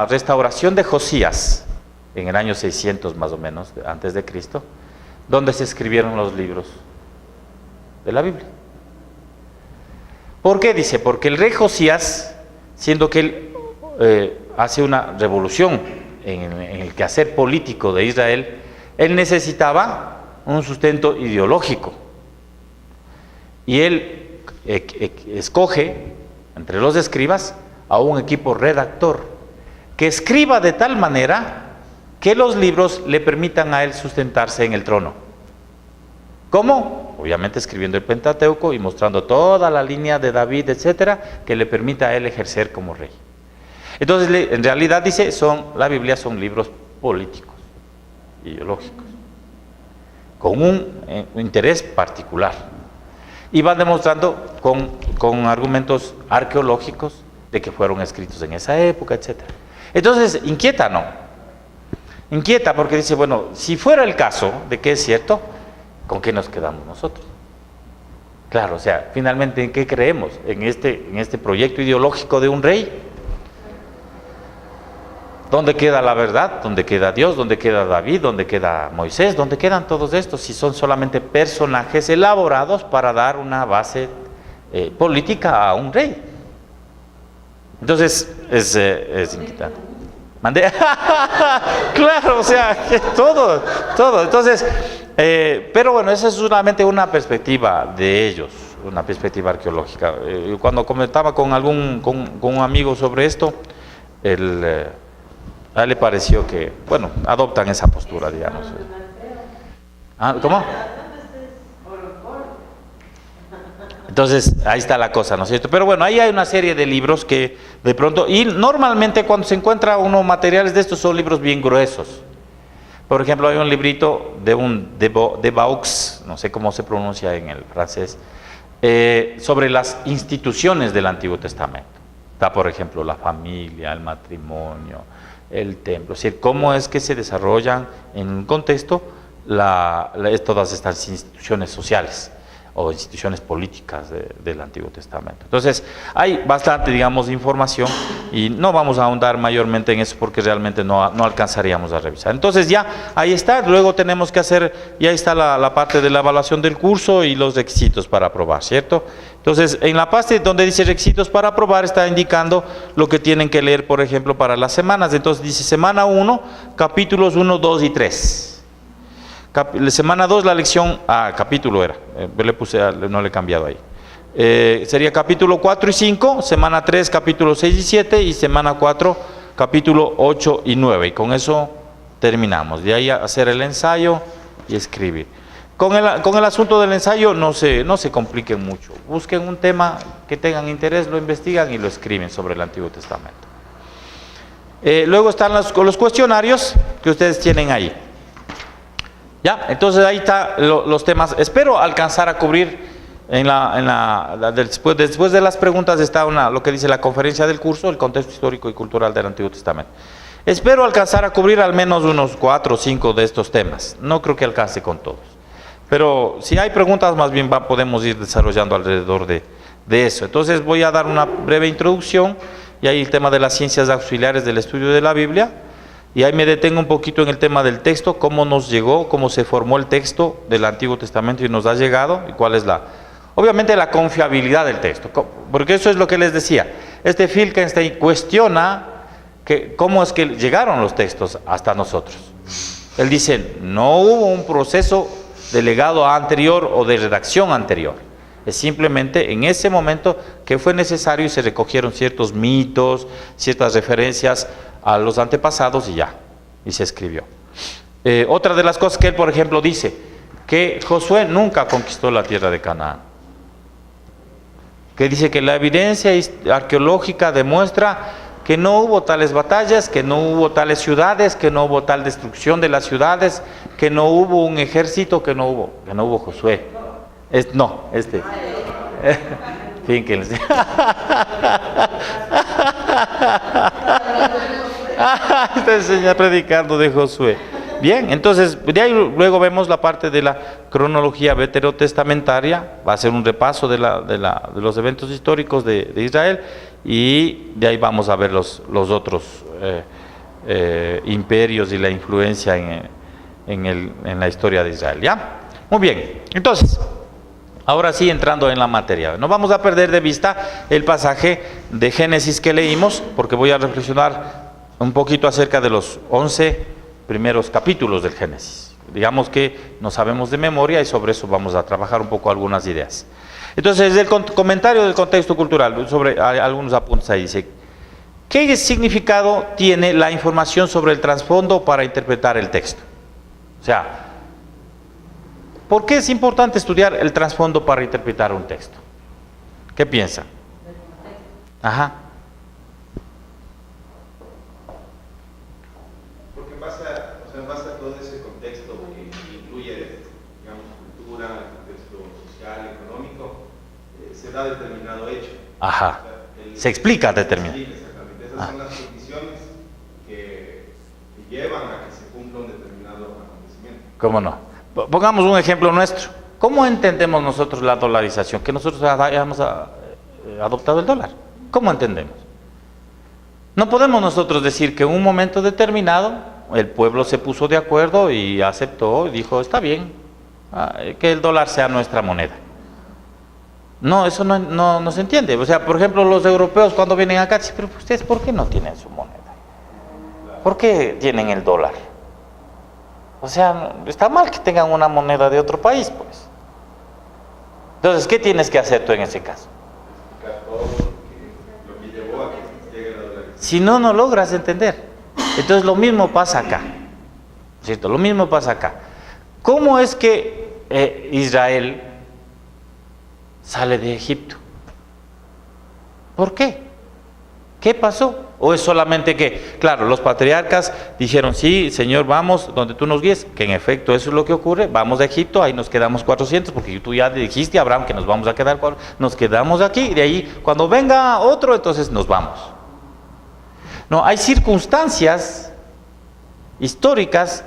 restauración de Josías, en el año 600 más o menos, antes de Cristo, donde se escribieron los libros de la Biblia. ¿Por qué? Dice, porque el rey Josías, siendo que él hace una revolución en el quehacer político de Israel, él necesitaba un sustento ideológico. Y él escoge, entre los escribas, a un equipo redactor, que escriba de tal manera que los libros le permitan a él sustentarse en el trono. ¿Cómo? Obviamente escribiendo el Pentateuco y mostrando toda la línea de David, etcétera, que le permita a él ejercer como rey. Entonces, en realidad dice, la Biblia son libros políticos, ideológicos, con un interés particular. Y van demostrando con argumentos arqueológicos de que fueron escritos en esa época, etcétera. Entonces, inquieta, ¿no? Inquieta porque dice, bueno, si fuera el caso de que es cierto, ¿con qué nos quedamos nosotros? Claro, o sea, finalmente, ¿en qué creemos? ¿En este proyecto ideológico de un rey? ¿Dónde queda la verdad? ¿Dónde queda Dios? ¿Dónde queda David? ¿Dónde queda Moisés? ¿Dónde quedan todos estos? Si son solamente personajes elaborados para dar una base política a un rey. Entonces, es inquietante. ¿Mandé? Claro, o sea, todo. Entonces, pero bueno, esa es solamente una perspectiva de ellos, una perspectiva arqueológica. Cuando comentaba con un amigo sobre esto, a él le pareció que, bueno, adoptan esa postura, digamos. ¿Cómo? Entonces, ahí está la cosa, ¿no es cierto? Pero bueno, ahí hay una serie de libros que de pronto, y normalmente cuando se encuentra uno materiales de estos son libros bien gruesos. Por ejemplo, hay un librito de Vaux, no sé cómo se pronuncia en el francés, sobre las instituciones del Antiguo Testamento. Está, por ejemplo, la familia, el matrimonio, el templo, es decir, cómo es que se desarrollan en un contexto todas estas instituciones sociales o instituciones políticas del Antiguo Testamento. Entonces, hay bastante, digamos, información y no vamos a ahondar mayormente en eso porque realmente no alcanzaríamos a revisar. Entonces, ya, ahí está, luego tenemos que hacer, ya está la parte de la evaluación del curso y los requisitos para aprobar, ¿cierto? Entonces, en la parte donde dice requisitos para aprobar, está indicando lo que tienen que leer, por ejemplo, para las semanas. Entonces, dice semana 1, capítulos 1, 2 y 3. Semana 2, la lección, capítulo era, le puse, no le he cambiado ahí. Sería capítulo 4 y 5, semana 3, capítulo 6 y 7, y semana 4, capítulo 8 y 9. Y con eso terminamos. De ahí a hacer el ensayo y escribir. Con el asunto del ensayo no se compliquen mucho. Busquen un tema que tengan interés, lo investigan y lo escriben sobre el Antiguo Testamento. Luego están los cuestionarios que ustedes tienen ahí. ¿Ya? Entonces ahí están los temas. Espero alcanzar a cubrir después de las preguntas está lo que dice la conferencia del curso, el contexto histórico y cultural del Antiguo Testamento. Espero alcanzar a cubrir al menos unos 4 o 5 de estos temas. No creo que alcance con todos. Pero si hay preguntas, más bien podemos ir desarrollando alrededor de eso. Entonces voy a dar una breve introducción y ahí el tema de las ciencias auxiliares del estudio de la Biblia. Y ahí me detengo un poquito en el tema del texto, cómo nos llegó, cómo se formó el texto del Antiguo Testamento y nos ha llegado, y cuál es obviamente la confiabilidad del texto, porque eso es lo que les decía. Este Wittgenstein cuestiona cómo es que llegaron los textos hasta nosotros. Él dice, no hubo un proceso de legado anterior o de redacción anterior. Es simplemente en ese momento que fue necesario y se recogieron ciertos mitos, ciertas referencias a los antepasados y ya, y se escribió. Otra de las cosas que él, por ejemplo, dice, que Josué nunca conquistó la tierra de Canaán. Que dice que la evidencia arqueológica demuestra que no hubo tales batallas, que no hubo tales ciudades, que no hubo tal destrucción de las ciudades, que no hubo un ejército, que no hubo Josué. Fíjense. Este señor predicando de Josué. Bien, entonces de ahí luego vemos la parte de la cronología veterotestamentaria, va a ser un repaso de los eventos históricos de Israel, y de ahí vamos a ver los otros imperios y la influencia en la historia de Israel. ¿Ya? Muy bien, entonces, ahora sí entrando en la materia, no vamos a perder de vista el pasaje de Génesis que leímos, porque voy a reflexionar un poquito acerca de los 11 primeros capítulos del Génesis. Digamos que no sabemos de memoria y sobre eso vamos a trabajar un poco algunas ideas. Entonces, el comentario del contexto cultural, sobre algunos apuntes ahí, dice, ¿qué significado tiene la información sobre el trasfondo para interpretar el texto? O sea, ¿por qué es importante estudiar el trasfondo para interpretar un texto? ¿Qué piensan? Ajá. En base a todo ese contexto que incluye, digamos, cultura, contexto social, económico, se da determinado hecho. Ajá. O sea, se explica determinado. Sí, exactamente. Esas son las condiciones que llevan a que se cumpla un determinado acontecimiento. ¿Cómo no? Pongamos un ejemplo nuestro. ¿Cómo entendemos nosotros la dolarización? Que nosotros hayamos adoptado el dólar. ¿Cómo entendemos? No podemos nosotros decir que en un momento determinado el pueblo se puso de acuerdo y aceptó y dijo, está bien, que el dólar sea nuestra moneda. No, eso no se entiende. O sea, por ejemplo, los europeos cuando vienen acá dicen, pero ustedes, ¿por qué no tienen su moneda? ¿Por qué tienen el dólar? O sea, está mal que tengan una moneda de otro país, pues. Entonces, ¿qué tienes que hacer tú en ese caso? Explicar todo lo que llevó a que llegue la dolarización. Si no, no logras entender. Entonces lo mismo pasa acá, ¿cierto? Lo mismo pasa acá. ¿Cómo es que Israel sale de Egipto? ¿Por qué? ¿Qué pasó? ¿O es solamente que, claro, los patriarcas dijeron, sí, Señor, vamos donde tú nos guíes, que en efecto eso es lo que ocurre, vamos a Egipto, ahí nos quedamos 400, porque tú ya dijiste a Abraham que nos vamos a quedar, nos quedamos aquí, y de ahí, cuando venga otro, entonces nos vamos. No, hay circunstancias históricas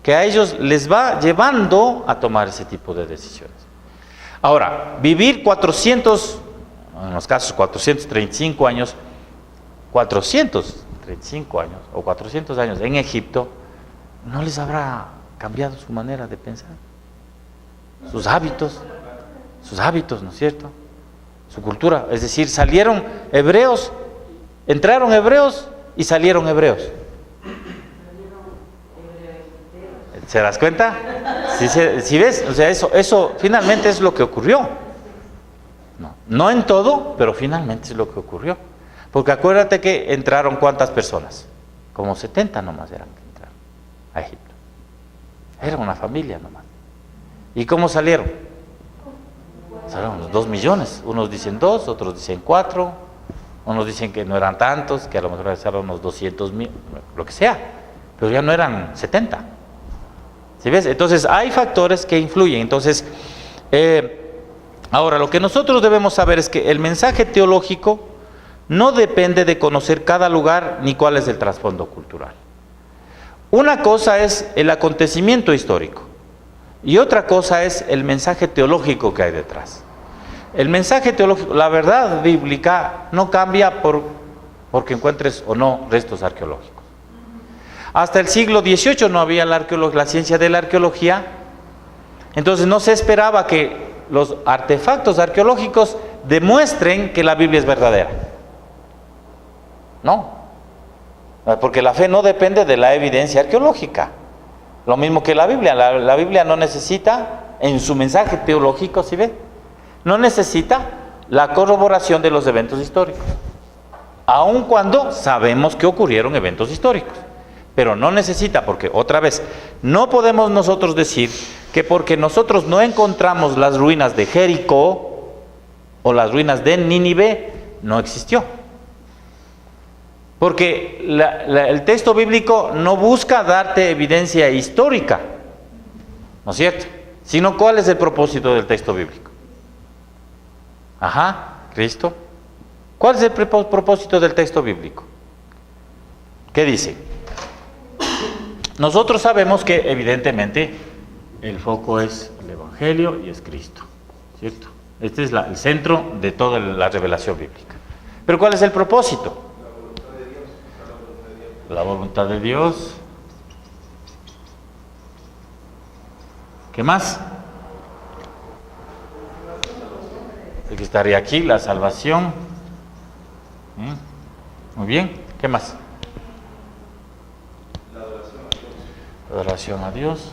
que a ellos les va llevando a tomar ese tipo de decisiones. Ahora, vivir en los casos 435 años o 400 años en Egipto, ¿no les habrá cambiado su manera de pensar? Sus hábitos, ¿no es cierto? Su cultura, es decir, entraron hebreos y salieron hebreos. ¿Se das cuenta? ¿Sí ves? O sea, eso finalmente es lo que ocurrió. No en todo, pero finalmente es lo que ocurrió. Porque acuérdate que entraron ¿cuántas personas? Como 70 nomás eran que entraron a Egipto. Era una familia nomás. ¿Y cómo salieron? Salieron unos 2 millones. Unos dicen 2, otros dicen 4. Unos dicen que no eran tantos, que a lo mejor eran unos 200,000, lo que sea. Pero ya no eran 70. ¿Sí ves? Entonces hay factores que influyen. Entonces, ahora lo que nosotros debemos saber es que el mensaje teológico no depende de conocer cada lugar ni cuál es el trasfondo cultural. Una cosa es el acontecimiento histórico y otra cosa es el mensaje teológico que hay detrás. El mensaje teológico, la verdad bíblica no cambia porque encuentres o no restos arqueológicos. Hasta el siglo XVIII no había la ciencia de la arqueología. Entonces no se esperaba que los artefactos arqueológicos demuestren que la Biblia es verdadera. No. Porque la fe no depende de la evidencia arqueológica. Lo mismo que la Biblia. La Biblia no necesita, en su mensaje teológico, ¿sí ve? No necesita la corroboración de los eventos históricos. Aun cuando sabemos que ocurrieron eventos históricos. Pero no necesita, porque otra vez, no podemos nosotros decir que porque nosotros no encontramos las ruinas de Jericó o las ruinas de Nínive, no existió. Porque el texto bíblico no busca darte evidencia histórica, ¿no es cierto? Sino cuál es el propósito del texto bíblico. Ajá, Cristo. ¿Cuál es el propósito del texto bíblico? ¿Qué dice? Nosotros sabemos que evidentemente el foco es el Evangelio y es Cristo, ¿cierto? Este es el centro de toda la revelación bíblica. Pero ¿cuál es el propósito? La voluntad de Dios. ¿Qué más? El que estaría aquí, la salvación. Muy bien, ¿qué más? La adoración a Dios.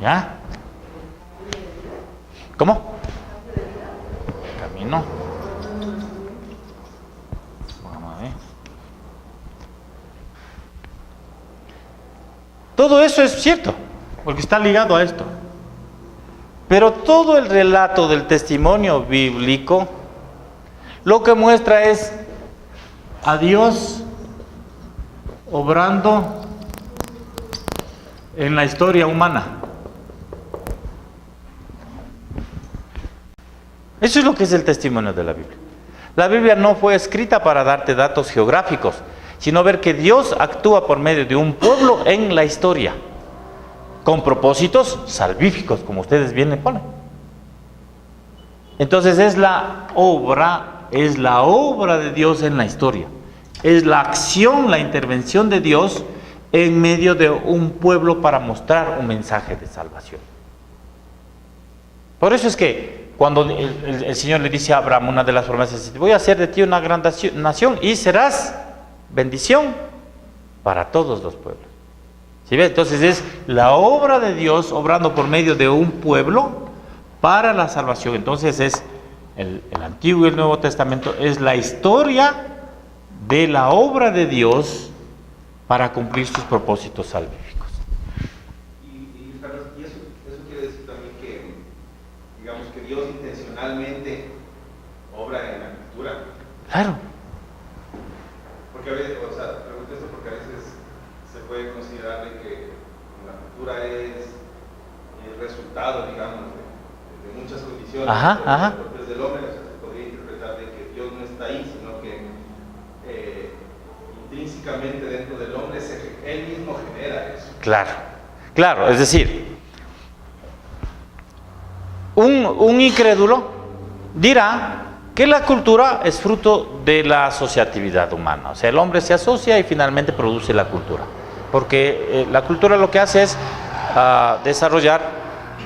¿Ya? ¿Cómo? Camino. Vamos a ver. Todo eso es cierto, porque está ligado a esto. Pero todo el relato del testimonio bíblico lo que muestra es a Dios obrando en la historia humana. Eso es lo que es el testimonio de la Biblia. La Biblia no fue escrita para darte datos geográficos, sino ver que Dios actúa por medio de un pueblo en la historia, con propósitos salvíficos, como ustedes bien le ponen. Entonces es la obra de Dios en la historia. Es la acción, la intervención de Dios en medio de un pueblo para mostrar un mensaje de salvación. Por eso es que cuando el Señor le dice a Abraham, una de las promesas, voy a hacer de ti una gran nación y serás bendición para todos los pueblos. ¿Sí ves? Entonces es la obra de Dios obrando por medio de un pueblo para la salvación. Entonces es el Antiguo y el Nuevo Testamento, es la historia de la obra de Dios para cumplir sus propósitos salvíficos. Y eso quiere decir también que, digamos, que Dios intencionalmente obra en la cultura. Claro. Porque a veces, pregunto esto porque a veces se puede considerar de que la cultura es el resultado, digamos, de muchas condiciones propias del hombre. O sea, se podría interpretar de que Dios no está ahí, sino que intrínsecamente dentro del hombre él mismo genera eso. Claro, es decir, un incrédulo dirá que la cultura es fruto de la asociatividad humana. O sea, el hombre se asocia y finalmente produce la cultura. Porque la cultura lo que hace es desarrollar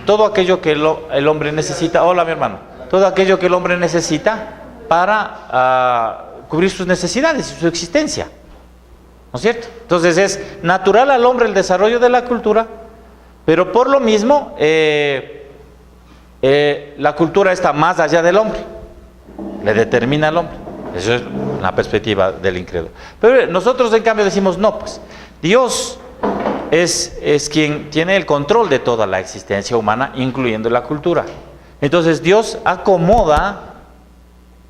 todo aquello que el hombre necesita. Hola, mi hermano. Todo aquello que el hombre necesita para cubrir sus necesidades y su existencia. ¿No es cierto? Entonces es natural al hombre el desarrollo de la cultura, pero por lo mismo la cultura está más allá del hombre, le determina al hombre. Eso es la perspectiva del incrédulo. Pero nosotros en cambio decimos, no, pues Dios es quien tiene el control de toda la existencia humana, incluyendo la cultura. Entonces Dios acomoda,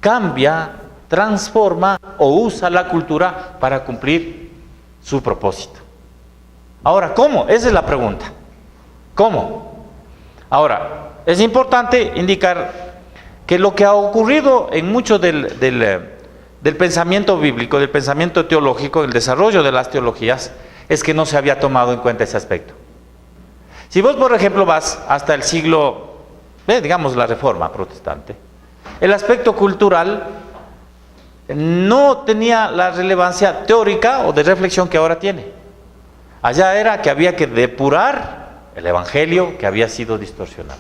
cambia, transforma o usa la cultura para cumplir su propósito. Ahora, ¿cómo? Esa es la pregunta. ¿Cómo? Ahora, es importante indicar que lo que ha ocurrido en mucho del pensamiento bíblico, del pensamiento teológico, el desarrollo de las teologías, es que no se había tomado en cuenta ese aspecto. Si vos, por ejemplo, vas hasta el siglo, digamos la Reforma protestante, el aspecto cultural no tenía la relevancia teórica o de reflexión que ahora tiene. Allá era que había que depurar el evangelio que había sido distorsionado.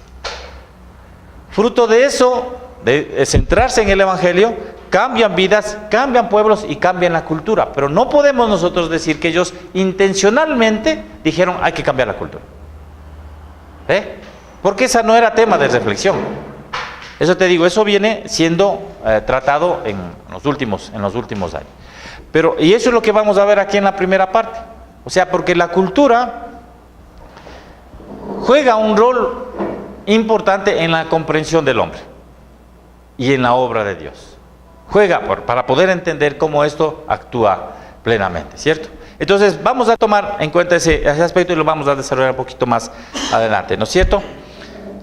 Fruto de eso, de centrarse en el evangelio, cambian vidas, cambian pueblos y cambian la cultura. Pero no podemos nosotros decir que ellos intencionalmente dijeron hay que cambiar la cultura. Porque esa no era tema de reflexión. Eso te digo, eso viene siendo tratado en los últimos años. Y eso es lo que vamos a ver aquí en la primera parte. O sea, porque la cultura juega un rol importante en la comprensión del hombre y en la obra de Dios. Juega para poder entender cómo esto actúa plenamente, ¿cierto? Entonces vamos a tomar en cuenta ese aspecto y lo vamos a desarrollar un poquito más adelante, ¿no es cierto?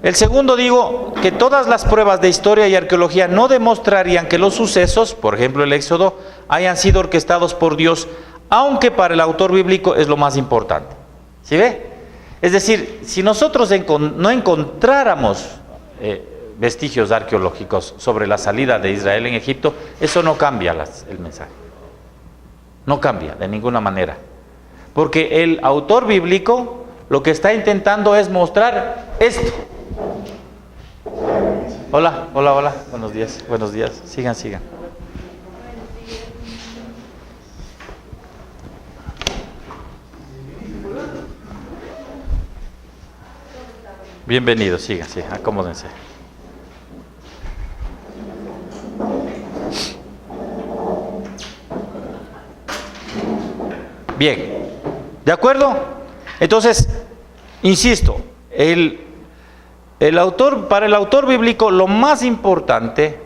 El segundo, digo, que todas las pruebas de historia y arqueología no demostrarían que los sucesos, por ejemplo el Éxodo, hayan sido orquestados por Dios, aunque para el autor bíblico es lo más importante. ¿Sí ve? Es decir, si nosotros no encontráramos vestigios arqueológicos sobre la salida de Israel en Egipto, eso no cambia el mensaje. No cambia de ninguna manera. Porque el autor bíblico lo que está intentando es mostrar esto. Hola. Buenos días. Sigan. Bienvenidos, sigan, acomódense. Bien, ¿de acuerdo? Entonces, insisto, para el autor bíblico lo más importante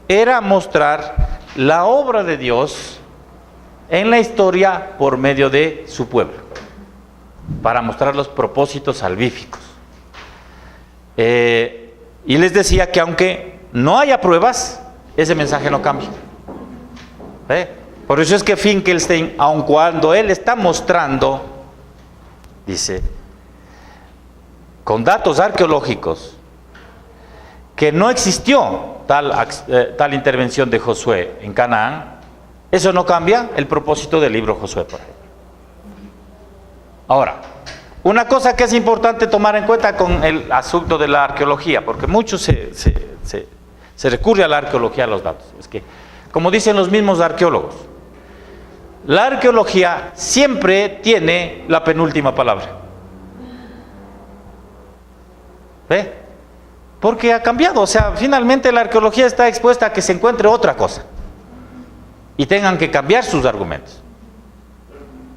era mostrar la obra de Dios en la historia por medio de su pueblo, para mostrar los propósitos salvíficos. Y les decía que aunque no haya pruebas, ese mensaje no cambia. Por eso es que Finkelstein, aun cuando él está mostrando, dice, con datos arqueológicos, que no existió tal intervención de Josué en Canaán, eso no cambia el propósito del libro Josué, por ejemplo. Ahora, una cosa que es importante tomar en cuenta con el asunto de la arqueología, porque mucho se recurre a la arqueología, a los datos, es que, como dicen los mismos arqueólogos, la arqueología siempre tiene la penúltima palabra. ¿Ve? Porque ha cambiado, o sea, finalmente la arqueología está expuesta a que se encuentre otra cosa y tengan que cambiar sus argumentos.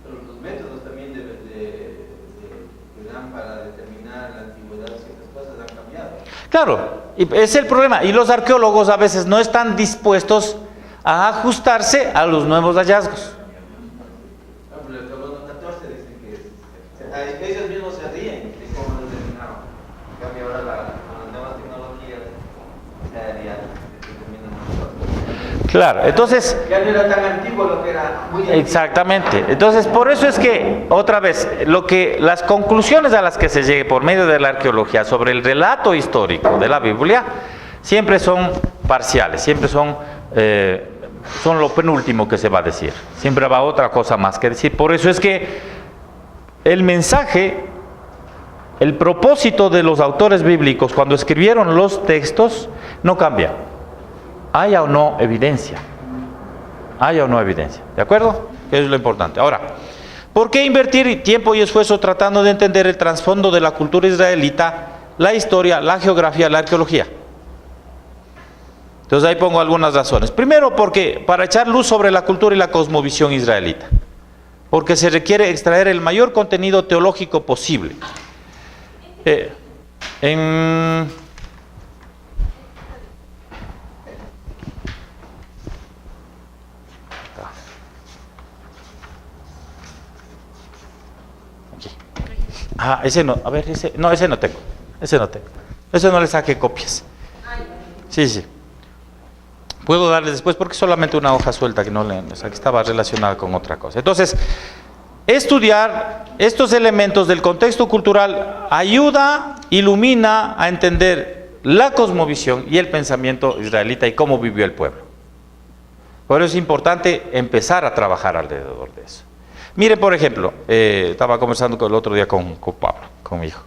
Pero los métodos también que dan para determinar la antigüedad de ciertas cosas han cambiado. Claro, y es el problema, y los arqueólogos a veces no están dispuestos a ajustarse a los nuevos hallazgos. El Carbono 14 dicen que ellos mismos se ríen de cómo lo determinaban. En cambio ahora con las nuevas tecnologías ya determinan nosotros. Claro, entonces... Ya no era tan antiguo lo que era muy antiguo. Exactamente, entonces por eso es que, otra vez, las conclusiones a las que se llegue por medio de la arqueología sobre el relato histórico de la Biblia, siempre son parciales, siempre son lo penúltimo que se va a decir. Siempre va otra cosa más que decir. Por eso es que el mensaje, el propósito de los autores bíblicos cuando escribieron los textos no cambia. Haya o no evidencia. ¿De acuerdo? Eso es lo importante. Ahora, ¿por qué invertir tiempo y esfuerzo tratando de entender el trasfondo de la cultura israelita, la historia, la geografía, la arqueología? Entonces ahí pongo algunas razones. Primero, porque para echar luz sobre la cultura y la cosmovisión israelita, porque se requiere extraer el mayor contenido teológico posible. Ese no, a ver, ese no tengo. Ese no le saqué copias. Sí. Puedo darles después porque es solamente una hoja suelta que que estaba relacionada con otra cosa. Entonces, estudiar estos elementos del contexto cultural ilumina a entender la cosmovisión y el pensamiento israelita y cómo vivió el pueblo. Por eso es importante empezar a trabajar alrededor de eso. Mire, por ejemplo, estaba conversando el otro día con Pablo, con mi hijo.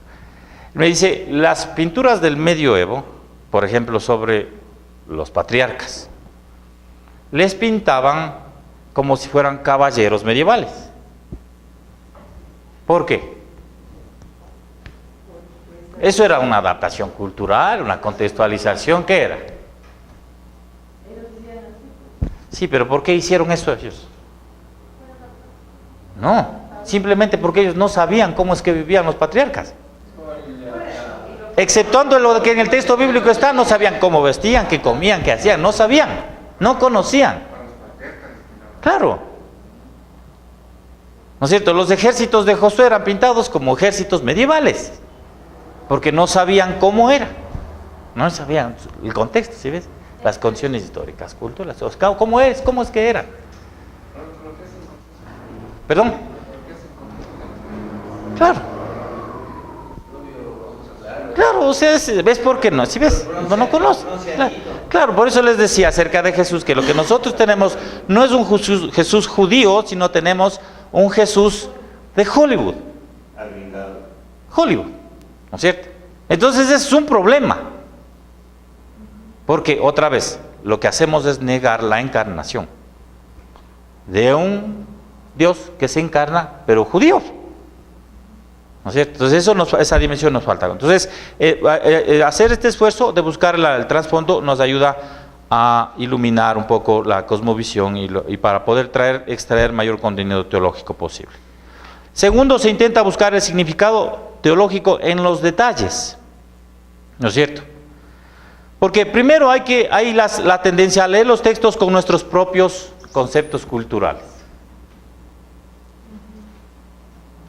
Me dice, las pinturas del medioevo, por ejemplo, sobre los patriarcas, les pintaban como si fueran caballeros medievales. ¿Por qué? Eso era una adaptación cultural, una contextualización, ¿qué era? Sí, pero ¿por qué hicieron eso ellos? No, simplemente porque ellos no sabían cómo es que vivían los patriarcas. Exceptuando lo que en el texto bíblico está, no sabían cómo vestían, qué comían, qué hacían, no sabían, no conocían. Claro. ¿No es cierto? Los ejércitos de Josué eran pintados como ejércitos medievales, porque no sabían cómo era, no sabían el contexto, ¿sí ves? Las condiciones históricas, culturales, cómo es que eran. ¿Perdón? Claro. Claro, o sea, ¿ves por qué no? ¿Sí ves? No conoce. Claro, por eso les decía acerca de Jesús, que lo que nosotros tenemos no es un Jesús judío, sino tenemos un Jesús de Hollywood. Hollywood, ¿no es cierto? Entonces ese es un problema. Porque, otra vez, lo que hacemos es negar la encarnación de un Dios que se encarna, pero judío. ¿No es cierto? Entonces esa dimensión nos falta. Entonces, hacer este esfuerzo de buscar el trasfondo nos ayuda a iluminar un poco la cosmovisión y para poder extraer mayor contenido teológico posible. Segundo, se intenta buscar el significado teológico en los detalles. ¿No es cierto? Porque primero hay la tendencia a leer los textos con nuestros propios conceptos culturales.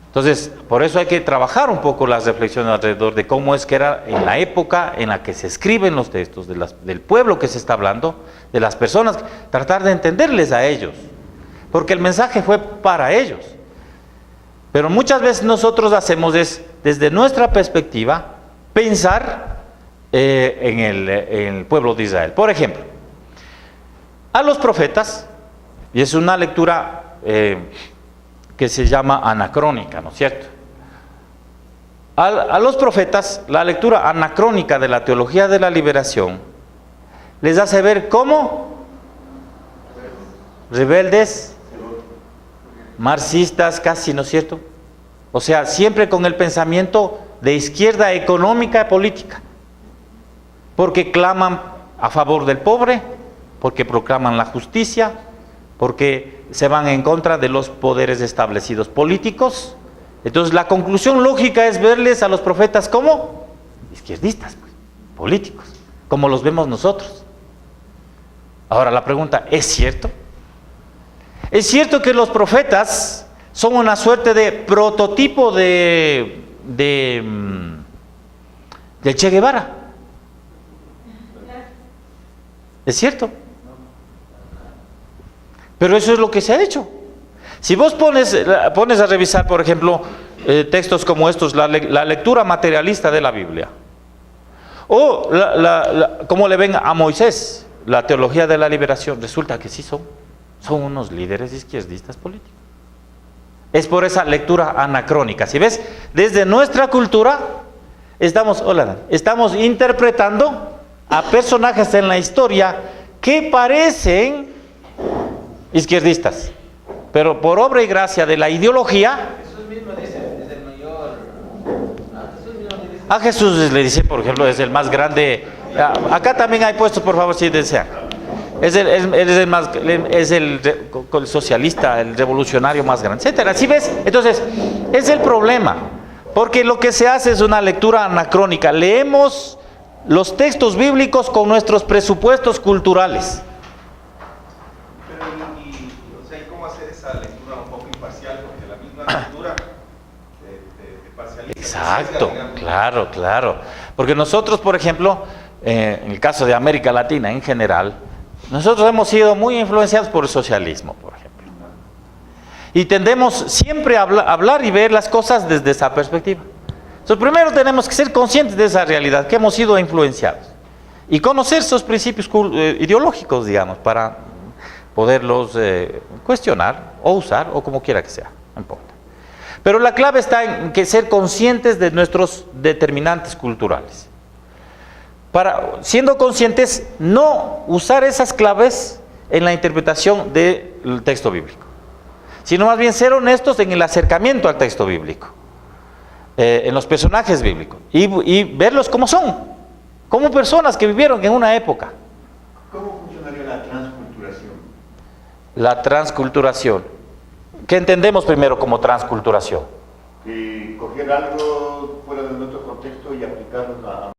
Entonces, por eso hay que trabajar un poco las reflexiones alrededor de cómo es que era en la época en la que se escriben los textos, del pueblo que se está hablando, de las personas, tratar de entenderles a ellos, porque el mensaje fue para ellos. Pero muchas veces nosotros hacemos desde nuestra perspectiva, pensar en el pueblo de Israel. Por ejemplo, a los profetas, y es una lectura que se llama anacrónica, ¿no es cierto? A los profetas, la lectura anacrónica de la teología de la liberación les hace ver cómo rebeldes, marxistas casi, ¿no es cierto? O sea, siempre con el pensamiento de izquierda económica y política, porque claman a favor del pobre, porque proclaman la justicia, porque se van en contra de los poderes establecidos políticos. Entonces la conclusión lógica es verles a los profetas como izquierdistas, pues, políticos, como los vemos nosotros. Ahora la pregunta, ¿es cierto? ¿Es cierto que los profetas son una suerte de prototipo de Che Guevara? ¿Es cierto? Pero eso es lo que se ha hecho. Si vos pones a revisar, por ejemplo, textos como estos, la lectura materialista de la Biblia, o cómo le ven a Moisés, la teología de la liberación, resulta que sí son unos líderes izquierdistas políticos. Es por esa lectura anacrónica. Si ves, desde nuestra cultura estamos interpretando a personajes en la historia que parecen izquierdistas, pero por obra y gracia de la ideología. Jesús mismo dice, es el mayor. A Jesús le dice, por ejemplo, es el más grande. Acá también hay puestos, por favor, si desean. Es el socialista, el revolucionario más grande, etcétera. ¿Sí ves? Entonces, es el problema, porque lo que se hace es una lectura anacrónica. Leemos los textos bíblicos con nuestros presupuestos culturales. Pero, o sea, ¿y cómo hacer esa lectura un poco imparcial? Porque la misma lectura te parcializa. Exacto, claro. Porque nosotros, por ejemplo, en el caso de América Latina en general, nosotros hemos sido muy influenciados por el socialismo, por ejemplo. Y tendemos siempre a hablar y ver las cosas desde esa perspectiva. Entonces, primero tenemos que ser conscientes de esa realidad, que hemos sido influenciados. Y conocer esos principios ideológicos, digamos, para poderlos cuestionar o usar o como quiera que sea, no importa. Pero la clave está en que ser conscientes de nuestros determinantes culturales. Siendo conscientes, no usar esas claves en la interpretación del texto bíblico, sino más bien ser honestos en el acercamiento al texto bíblico, en los personajes bíblicos, y verlos como son, como personas que vivieron en una época. ¿Cómo funcionaría la transculturación? La transculturación. ¿Qué entendemos primero como transculturación? Coger algo fuera de nuestro contexto y aplicarlo a